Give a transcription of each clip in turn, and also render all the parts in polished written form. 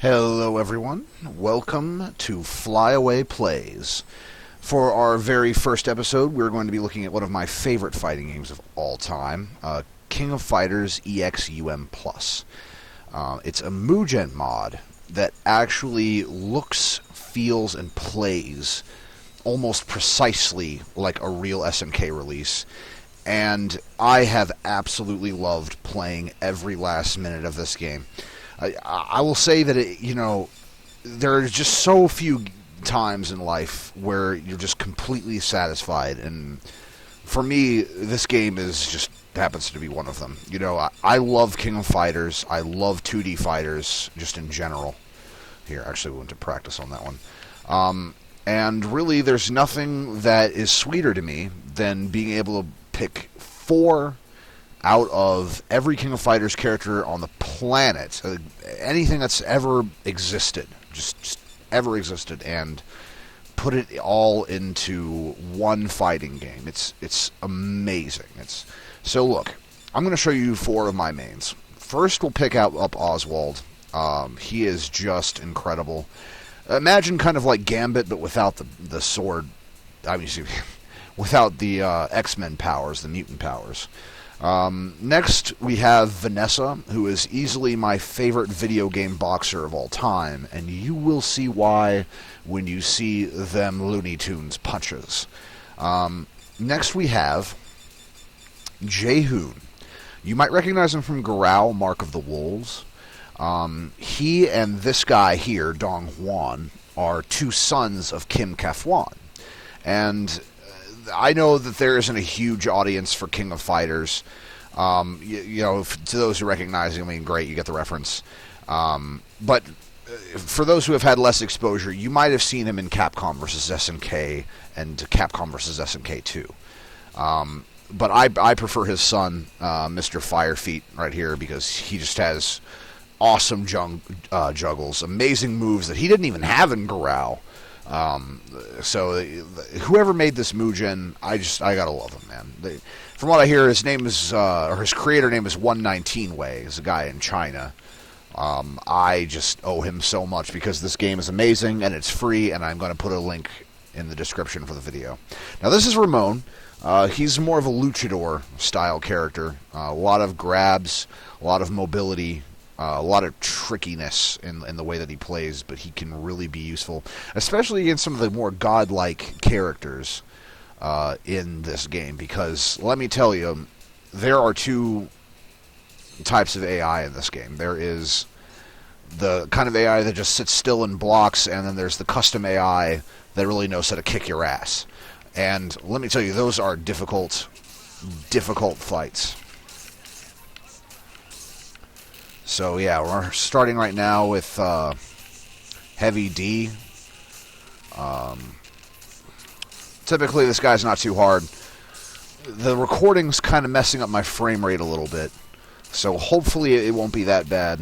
Hello everyone, welcome to Flyaway Plays. For our very first episode, we're going to be looking at one of my favorite fighting games of all time, King of Fighters EX-UM+. It's a Mugen mod that actually looks, feels, and plays almost precisely like a real SNK release. And I have absolutely loved playing every last minute of this game. I will say that, there are just so few times in life where you're just completely satisfied. And for me, this game happens to be one of them. I love King of Fighters. I love 2D fighters just in general. Here, actually, we went to practice on that one. And really, there's nothing that is sweeter to me than being able to pick 4 out of every King of Fighters character on the planet, anything that's ever existed, just ever existed, and put it all into one fighting game. It's amazing. So look, I'm going to show you 4 of my mains. First, we'll pick up Oswald. He is just incredible. Imagine kind of like Gambit, but without the sword. I mean, without the X-Men powers, the mutant powers. Next, we have Vanessa, who is easily my favorite video game boxer of all time, and you will see why when you see them Looney Tunes punches. Next, we have Jaehoon. You might recognize him from Garou, Mark of the Wolves. He and this guy here, Dong Hwan, are 2 sons of Kim Kafwan. And I know that there isn't a huge audience for King of Fighters. To those who recognize him, I mean, great, you get the reference. But for those who have had less exposure, you might have seen him in Capcom vs. SNK and Capcom vs. SNK 2. But I prefer his son, Mr. Firefeet, right here, because he just has awesome juggles, amazing moves that he didn't even have in Garou. So whoever made this Mugen, I gotta love him, man. From what I hear, his name is, or his creator name is 119 Wei. He's a guy in China. I just owe him so much because this game is amazing and it's free, and I'm going to put a link in the description for the video. Now this is Ramon. He's more of a luchador style character. A lot of grabs, a lot of mobility. A lot of trickiness in the way that he plays, but he can really be useful, especially against some of the more godlike characters in this game, because let me tell you, there are 2 types of AI in this game. There is the kind of AI that just sits still and blocks, and then there's the custom AI that really knows how to kick your ass. And let me tell you, those are difficult fights. So yeah, we're starting right now with Heavy D. Typically this guy's not too hard. The recording's kind of messing up my frame rate a little bit, so hopefully it won't be that bad,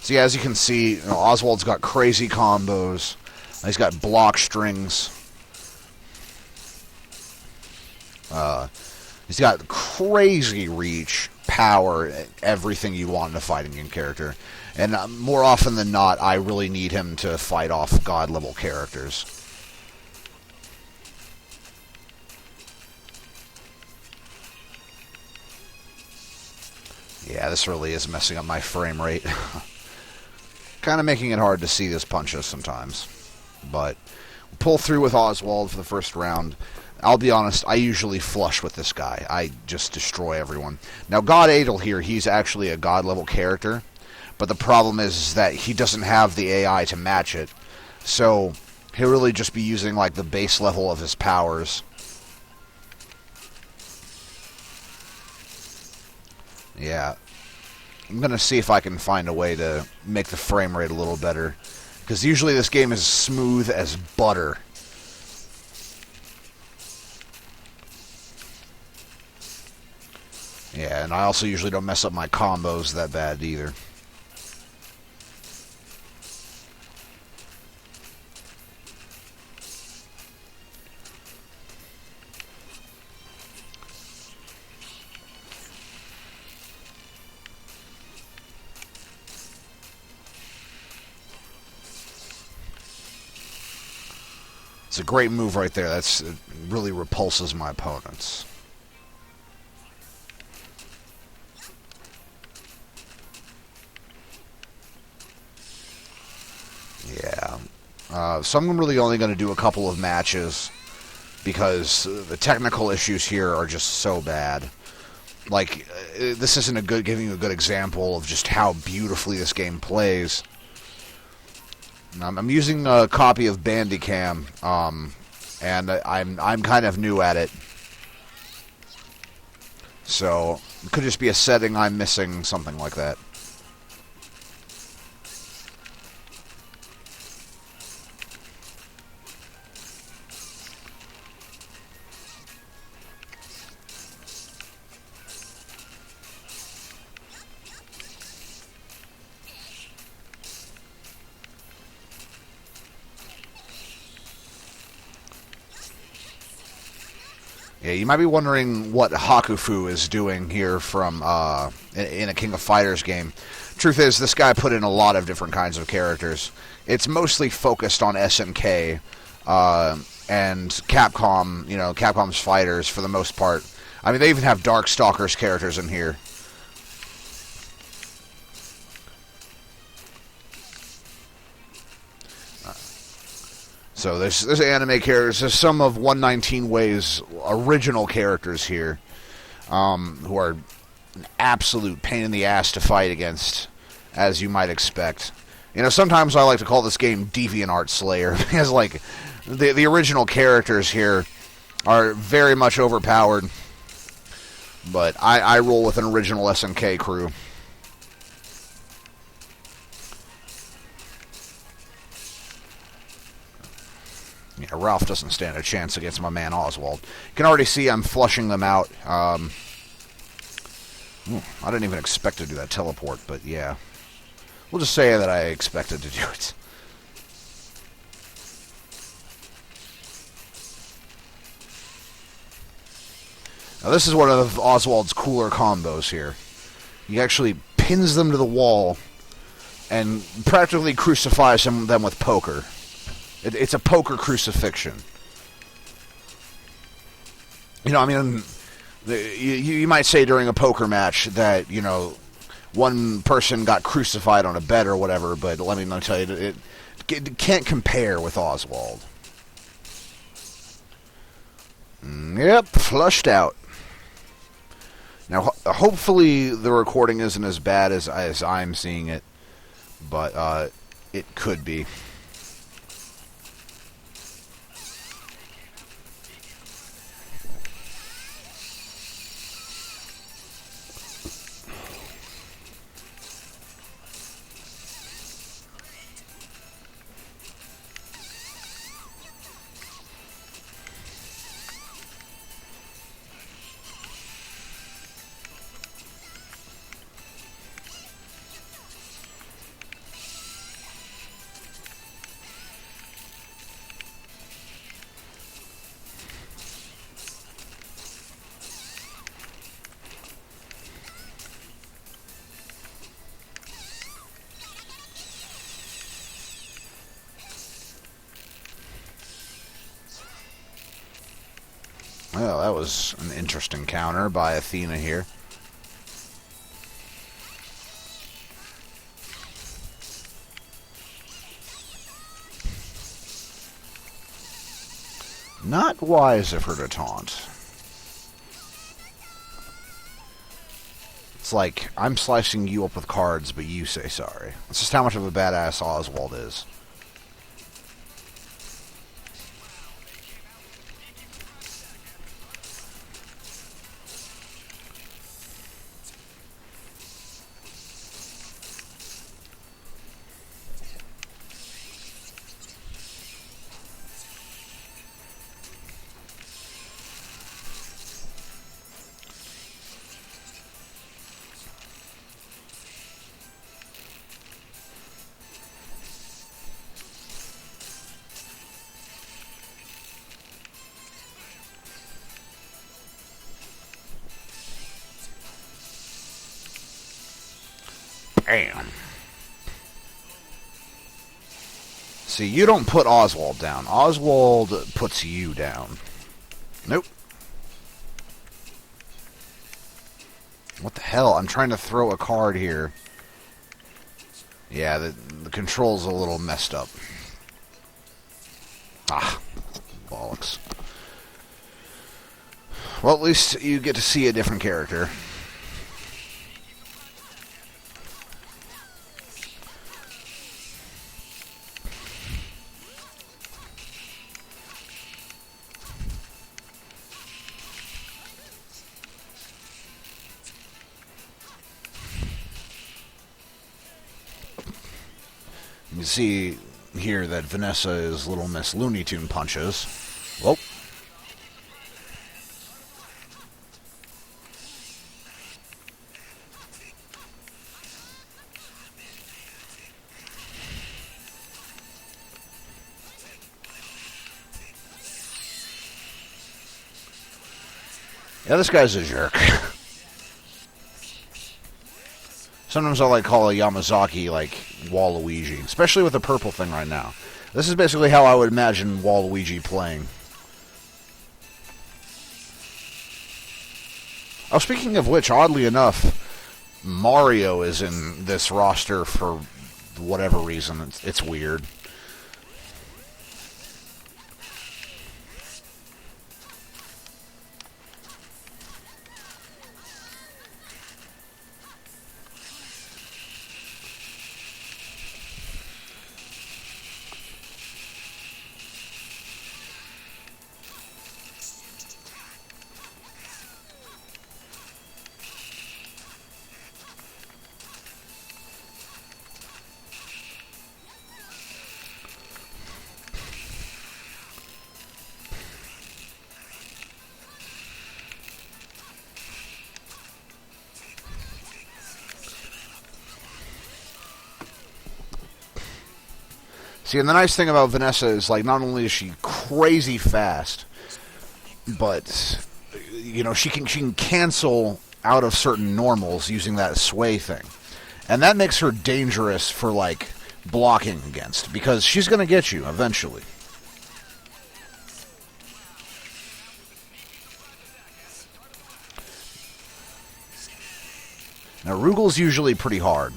So yeah, as you can see, Oswald's got crazy combos. He's got block strings. He's got crazy reach, power, everything you want in a fighting game character. And more often than not, I really need him to fight off god-level characters. Yeah, this really is messing up my frame rate. Kind of making it hard to see his punches sometimes. But we'll pull through with Oswald for the first round. I'll be honest, I usually flush with this guy. I just destroy everyone. Now, God Adel here, he's actually a god-level character. But the problem is that he doesn't have the AI to match it. So he'll really just be using like the base level of his powers. Yeah. I'm going to see if I can find a way to make the frame rate a little better. Because usually this game is smooth as butter. Yeah, and I also usually don't mess up my combos that bad either. It's a great move right there. It really repulses my opponents. Yeah. So I'm really only going to do a couple of matches because the technical issues here are just so bad. Like, this isn't giving you a good example of just how beautifully this game plays. I'm using a copy of Bandicam, and I'm kind of new at it. So, it could just be a setting I'm missing, something like that. Yeah, you might be wondering what Hakufu is doing here from in a King of Fighters game. Truth is, this guy put in a lot of different kinds of characters. It's mostly focused on SNK and Capcom, Capcom's fighters for the most part. I mean, they even have Darkstalkers characters in here. So there's anime characters. There's some of 119 Way's original characters here, who are an absolute pain in the ass to fight against, as you might expect. Sometimes I like to call this game DeviantArt Slayer because, like, the original characters here are very much overpowered. But I roll with an original SNK crew. Yeah, Ralph doesn't stand a chance against my man Oswald. You can already see I'm flushing them out. I didn't even expect to do that teleport, but yeah. We'll just say that I expected to do it. Now this is one of Oswald's cooler combos here. He actually pins them to the wall and practically crucifies them with poker. It's a poker crucifixion. You might say during a poker match that, one person got crucified on a bet or whatever, but let me tell you, it can't compare with Oswald. Yep, flushed out. Now, hopefully the recording isn't as bad as I'm seeing it, but it could be. Well, that was an interesting counter by Athena here. Not wise of her to taunt. It's like, I'm slicing you up with cards, but you say sorry. That's just how much of a badass Oswald is. Bam. See, you don't put Oswald down. Oswald puts you down. Nope. What the hell? I'm trying to throw a card here. Yeah, the control's a little messed up. Ah, bollocks. Well, at least you get to see a different character. You can see here that Vanessa is Little Miss Looney Tune punches. Whoa. Yeah, this guy's a jerk. Sometimes I like call a Yamazaki like Waluigi, especially with the purple thing right now. This is basically how I would imagine Waluigi playing. Oh, speaking of which, oddly enough, Mario is in this roster for whatever reason. It's weird. See, and the nice thing about Vanessa is, like, not only is she crazy fast, but, you know, she can cancel out of certain normals using that sway thing. And that makes her dangerous for, like, blocking against, because she's going to get you eventually. Now, Rugel's usually pretty hard,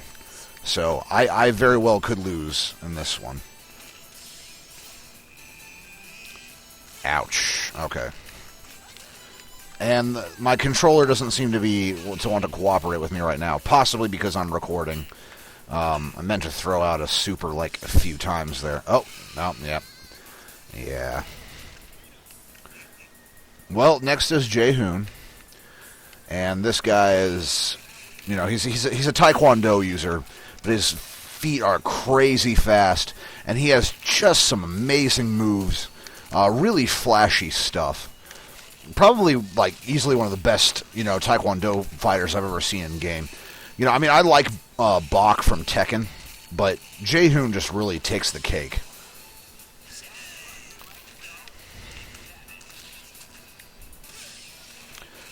so I very well could lose in this one. Ouch. Okay. And my controller doesn't seem to want to cooperate with me right now, possibly because I'm recording. I meant to throw out a super, like, a few times there. Oh, no, yep. Yeah. Well, next is Jae-hoon. And this guy is, you know, he's a Taekwondo user, but his feet are crazy fast, and he has just some amazing moves. Really flashy stuff. Probably, like, easily one of the best, you know, Taekwondo fighters I've ever seen in game. You know, I mean, I like Bach from Tekken, but Jae-hoon just really takes the cake.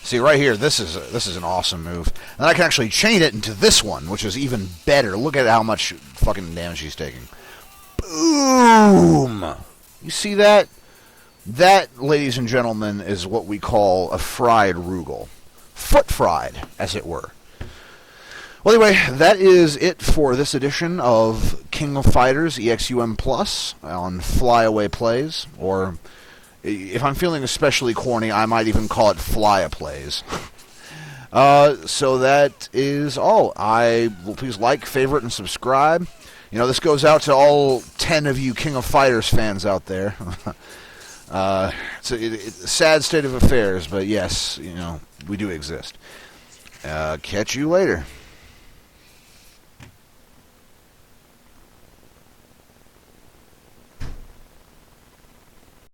See, right here, this is an awesome move. And I can actually chain it into this one, which is even better. Look at how much fucking damage he's taking. Boom! You see that? That, ladies and gentlemen, is what we call a fried Rugel. Foot fried, as it were. Well, anyway, that is it for this edition of King of Fighters EXUM Plus on Flyaway Plays, or if I'm feeling especially corny, I might even call it Fly-a-Plays. So that is all. Please like, favorite, and subscribe. You know, this goes out to all 10 of you King of Fighters fans out there. It's a sad state of affairs, but yes, you know, we do exist. Catch you later.